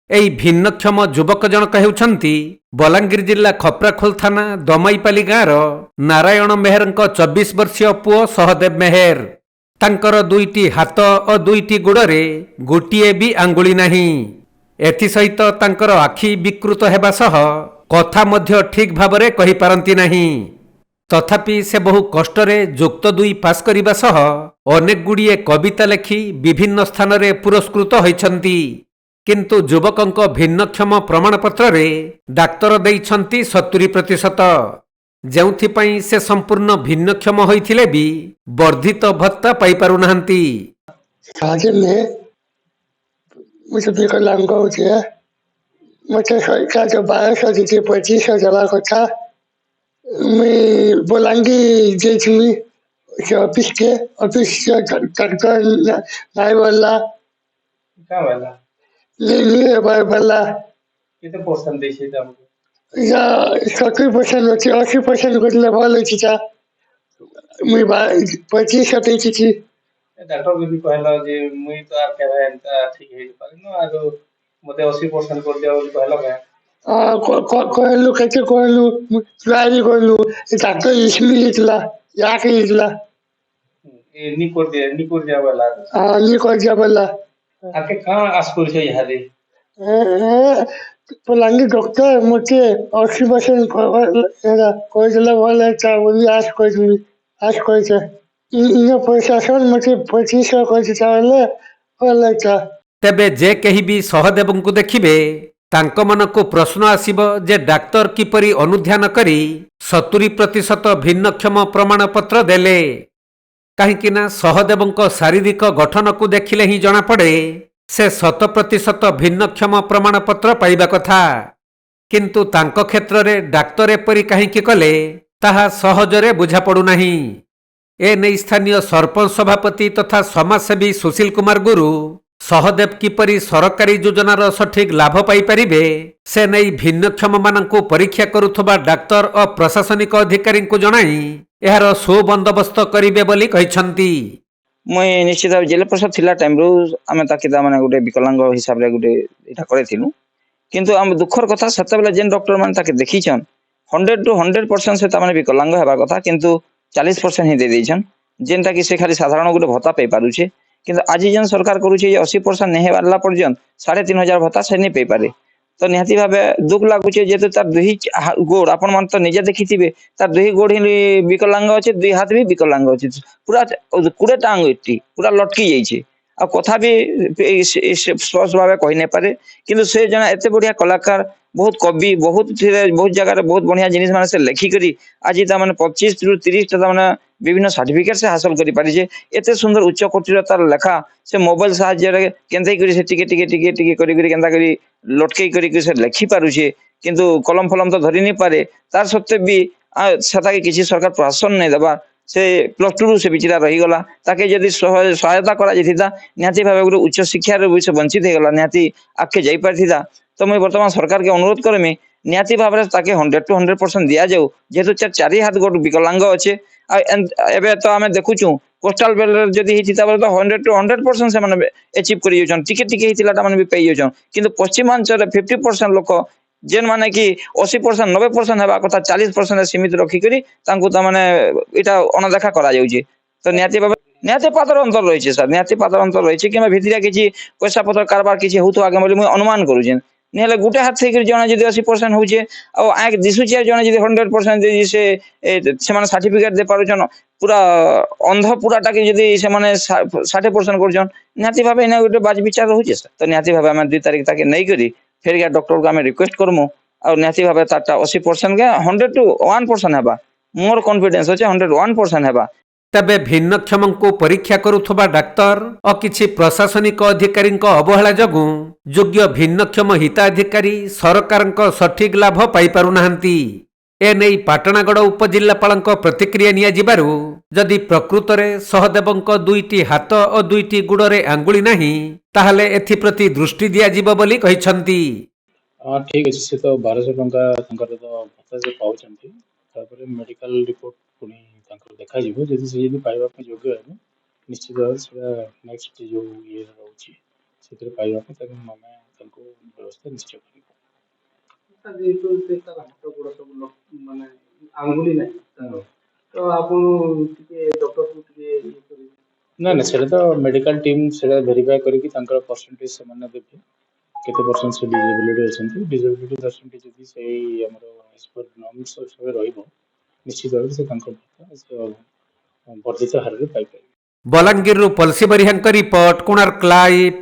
ଏହି ଭିନ୍ନକ୍ଷମ ଯୁବକ ଜଣକ ହେଉଛନ୍ତି ବଲାଙ୍ଗୀର ଜିଲ୍ଲା ଖପ୍ରାଖୋଲ ଥାନା ଦମାଇପାଲି ଗାଁର ନାରାୟଣ ମେହେରଙ୍କ 24 ବର୍ଷୀୟ ପୁଅ ସହଦେବ ମେହେର। ତାଙ୍କର ଦୁଇଟି ହାତ ଓ ଦୁଇଟି ଗୋଡ଼ରେ ଗୋଟିଏ ବି ଆଙ୍ଗୁଳି ନାହିଁ। ଏଥିସହିତ ତାଙ୍କର ଆଖି ବିକୃତ ହେବା ସହ କଥା ମଧ୍ୟ ଠିକ୍ ଭାବରେ କହିପାରନ୍ତି ନାହିଁ। ତଥାପି ସେ ବହୁ କଷ୍ଟରେ ଯୁକ୍ତ 2 ପାସ୍ କରିବା ସହ ଅନେକ ଗୁଡ଼ିଏ କବିତା ଲେଖି ବିଭିନ୍ନ ସ୍ଥାନରେ ପୁରସ୍କୃତ ହୋଇଛନ୍ତି। କିନ୍ତୁ ଯୁବକଙ୍କ ଭିନ୍ନକ୍ଷମ ପ୍ରମାଣପତ୍ରରେ ଡାକ୍ତର ଦେଇଛନ୍ତି 70%, ଯେଉଁଥିପାଇଁ ସେ ସମ୍ପୂର୍ଣ୍ଣ ଭିନ୍ନକ୍ଷମ ହୋଇଥିଲେ ବି ବର୍ଦ୍ଧିତ ଭତ୍ତା ପାଇପାରୁନାହାନ୍ତି। मुझे विकलांग हो मुझे सरकार जो 1200 देती 2500 जमा था। मैं बोलांगी जेठवी ऑफिस डॉक्टर नहीं बोला क्या वाला नहीं बोला किती पर्सेंट देशी हमको या 70% होती 80% करले भल होती था। मैं 2500 देती थी। डॉक्टर भी कहला जे मुई तो आर केबे एंता ठीक हे पारिनो आरो मते 80% कर दिया बोली कहला का कहलु कैसे कहलु ट्राई कहलु डॉक्टर इसलिए इतला या के इतला ए नी कर दिया वाला नी कर दिया बोला आके कहां आस कर छै यहाँ रे पलांगी डॉक्टर मुझे 80% कोई दिला बोले चा बोली आज कोई से इन प्रशासन मुझे 2500 कोई चावले बोले चा। ତେବେ ଯେ କେହି ବି ସହଦେବଙ୍କୁ ଦେଖିବେ ତାଙ୍କ ମନକୁ ପ୍ରଶ୍ନ ଆସିବ ଯେ ଡାକ୍ତର କିପରି ଅନୁଧ୍ୟାନ କରି 70% ଭିନ୍ନକ୍ଷମ ପ୍ରମାଣପତ୍ର ଦେଲେ। କାହିଁକି ନା ସହଦେବଙ୍କ ଶାରୀରିକ ଗଠନକୁ ଦେଖିଲେ ହିଁ ଜଣାପଡ଼େ ସେ 100% ଭିନ୍ନକ୍ଷମ ପ୍ରମାଣପତ୍ର ପାଇବା କଥା। କିନ୍ତୁ ତାଙ୍କ କ୍ଷେତ୍ରରେ ଡାକ୍ତର ଏପରି କାହିଁକି କଲେ ତାହା ସହଜରେ ବୁଝାପଡ଼ୁନାହିଁ। ଏନେଇ ସ୍ଥାନୀୟ ସରପଞ୍ଚ ସଭାପତି ତଥା ସମାଜସେବୀ ସୁଶୀଲ କୁମାର ଗୁରୁ ସହଦେବ କିପରି ସରକାରୀ ଯୋଜନାର ସଠିକ୍ ଲାଭ ପାଇପାରିବେ ସେ ନେଇ ଭିନ୍ନକ୍ଷମମାନଙ୍କୁ ପରୀକ୍ଷା କରୁଥିବା ଡାକ୍ତର ଓ ପ୍ରଶାସନିକ ଅଧିକାରୀଙ୍କୁ ଜଣାଇ ଏହାର ସୁବନ୍ଦୋବସ୍ତ କରିବେ ବୋଲି କହିଛନ୍ତି। ମୁଇଁ ନିଶ୍ଚିତ ଭାବେ ଜିଲ୍ଲା ପ୍ରଶାସନ ଥିଲା ଟାଇମ୍ରୁ ଆମେ ତାକେ ତାମାନେ ଗୋଟେ ବିକଳାଙ୍ଗ ହିସାବରେ ଗୋଟେ ଏଇଟା କରିଥିଲୁ। କିନ୍ତୁ ଆମ ଦୁଃଖର କଥା ସେତେବେଳେ ଯେନ୍ ଡକ୍ଟର ମାନେ ତାକେ ଦେଖିଛନ୍ 100 to 100% ସେ ତାମାନେ ବିକଳାଙ୍ଗ ହେବା କଥା କିନ୍ତୁ 40% ହିଁ ଦେଇଛନ୍ ଯେନ୍ଟା କି ସେ ଖାଲି ସାଧାରଣ ଗୋଟେ ଭତ୍ତା ପାଇ ପାରୁଛେ। କିନ୍ତୁ ଆଜି ଯେନ୍ ସରକାର କରୁଛେ 80% ନେଇ ହେବାରଲା ପର୍ଯ୍ୟନ୍ତ 3500 ଭତ୍ତା ସେ ନେଇ ପାଇପାରେ। ତ ନିହାତି ଭାବେ ଦୁଃଖ ଲାଗୁଛେ ଯେହେତୁ ତାର ଦୁଇ ଗୋଡ଼ ଆପଣ ମାନେ ତ ନିଜେ ଦେଖିଥିବେ ତାର ଦୁଇ ଗୋଡ଼ ହିଁ ବିକଳାଙ୍ଗ ଅଛି ଦୁଇ ହାତ ବି ବିକଳାଙ୍ଗ ଅଛି ପୁରା 20ଟା ଆଙ୍ଗୁଠି ପୁରା ଲଟକି ଯାଇଛି ଆଉ କଥା ବି ସ୍ପଷ୍ଟ ଭାବେ କହି ନାଇଁ ପାରେ। କିନ୍ତୁ ସେ ଜଣେ ଏତେ ବଢିଆ କଳାକାର ବହୁତ କବି ବହୁତ ଜାଗାରେ ବହୁତ ବଢିଆ ଜିନିଷ ମାନେ ସେ ଲେଖିକରି ଆଜି ତାମାନେ 25 ରୁ 30ଟା ତାମାନେ ବିଭିନ୍ନ ସାର୍ଟିଫିକେଟ ସେ ହାସଲ କରି ପାରିছে। ଏତେ ସୁନ୍ଦର ଉଚ୍ଚ କୋଟିର ତାର ଲେଖା ସେ ମୋବାଇଲ ସାହାଯ୍ୟରେ କେନ୍ତେ କରି ସେ ଟିକେ ଟିକେ ଟିକେ ଟିକେ କରି କରି କେନ୍ତା କରି ଲଟକେଇ କରି ସେ ଲେଖି ପାରୁଛେ। କିନ୍ତୁ କଲମ ଫଲମ ତ ଧରି नहीं पारे तार सत्वे भी सेटाके किसी सरकार प्रोत्साहन नहीं देवा से +2 रू से बिचरा रही गला ताके यदि सहायता करा जथिता निहाती भाबे गुरु उच्च शिक्षा रे से वंचित हे गला निहाती आके जाई पारथिता। तो मैं वर्तमान सरकार के अनुरोध करमी निहाती भाबे ताके 100 to 100% दिया जाऊ जेतु चारि हाथ गोट विकलांग अच्छे एबे तो आमे देखुचु कोस्टल बेल्ट जदि हिता तो 100 to 100% से माने अचीव करि जछन टिके टिके हितला ता माने भी पाई जछन। किंतु पश्चिमांचल 50% लोक जेन माने कि 80% 90% हेबा कथा 40% सीमित रखी करी तांको ता माने इटा अनदेखा करा जाउची। तो निहाती पातर अंतर रहिছে सर निहाती पातर अंतर रहिছে कि भितरिया किछि पैसा पत्र कारबार किछि होतो आगे बोली मैं अनुमान करूछे नेले गुटे हाथ से जणा जदि 80% होउछे आ आंख दिसुचे जणा जदि 100% दे से माने सर्टिफिकेट दे पारुछन पूरा अंध पूराटा के जदि से माने 60% करछन निहाती भाबे ना गुटे बाज विचार रहउछे सर। तो निहाती भाबे हम 2 तारीख ताके नै करी फेर या डॉक्टर को हमें रिक्वेस्ट करमु और निहाती भाबे ताटा 80% के 100 to 1% हेबा मोर कॉन्फिडेंस अछि 101% हेबा। ତେବେ ଭିନ୍ନକ୍ଷମଙ୍କୁ ପରୀକ୍ଷା କରୁଥିବା ଡାକ୍ତର ଓ କିଛି ପ୍ରଶାସନିକ ଅଧିକାରୀଙ୍କ ଅବହେଳା ଯୋଗୁଁ ଯୋଗ୍ୟ ଭିନ୍ନକ୍ଷମ ହିତାଧିକାରୀ ସରକାରଙ୍କ ସଠିକ୍ ଲାଭ ପାଇପାରୁନାହାନ୍ତି। ଏନେଇ ପାଟଣାଗଡ଼ ଉପଜିଲ୍ଲାପାଳଙ୍କ ପ୍ରତିକ୍ରିୟା ନିଆଯିବାରୁ ଯଦି ପ୍ରକୃତରେ ସହଦେବଙ୍କ 2ଟି ହାତ ଓ 2ଟି ଗୋଡ଼ରେ ଆଙ୍ଗୁଳି ନାହିଁ ତାହେଲେ ଏଥିପ୍ରତି ଦୃଷ୍ଟି ଦିଆଯିବ ବୋଲି କହିଛନ୍ତି। ठीक अच्छे से तो 1200 टंका तो भत्ता से पाँच मेडिकल रिपोर्ट पुणी देखा जदि से पाइबा योग्य है ନିଶ୍ଚିତ ଭାବରେ ସେଟା ନେକ୍ସଟ ଯୋଉ ଇଏ ରହୁଛି ସେଥିରେ ପାଇବା ପାଇଁ ତାକୁ ଆମେ ତାଙ୍କୁ ବ୍ୟବସ୍ଥା ନିଶ୍ଚୟ କରିବୁ। ସାର୍ ଯେହେତୁ ସେ ତାର ହାତ ଗୋଡ଼ ସବୁ ମାନେ ଆଙ୍ଗୁଳି ନାହିଁ ତାର, ତ ଆପଣ ଟିକେ ଡକ୍ଟରକୁ ଟିକେ ଇଏ କରିବେ। ନା ନା ସେଟା ତ ମେଡିକାଲ ଟିମ୍ ସେଟା ଭେରିଫାଏ କରିକି ତାଙ୍କର ପରସେଣ୍ଟେଜ ସେମାନେ ଦେବେ କେତେ ପରସେଣ୍ଟ ସେ ଡିଜେବିଲିଟି ଅଛନ୍ତି। ଡିଜେବିଲିଟି ପରସେଣ୍ଟେଜ ଯଦି ସେଇ ଆମର as per norms ହିସାବରେ ରହିବ ନିଶ୍ଚିତ ଭାବରେ ସେ ତାଙ୍କ ବର୍ଦ୍ଧିତ ହାରରେ ପାଇପାରିବେ। ବଲାଙ୍ଗୀରରୁ ପଲସି ବରିହାଙ୍କ ରିପୋର୍ଟ, କୋଣାର୍କ ଲାଇଭ୍।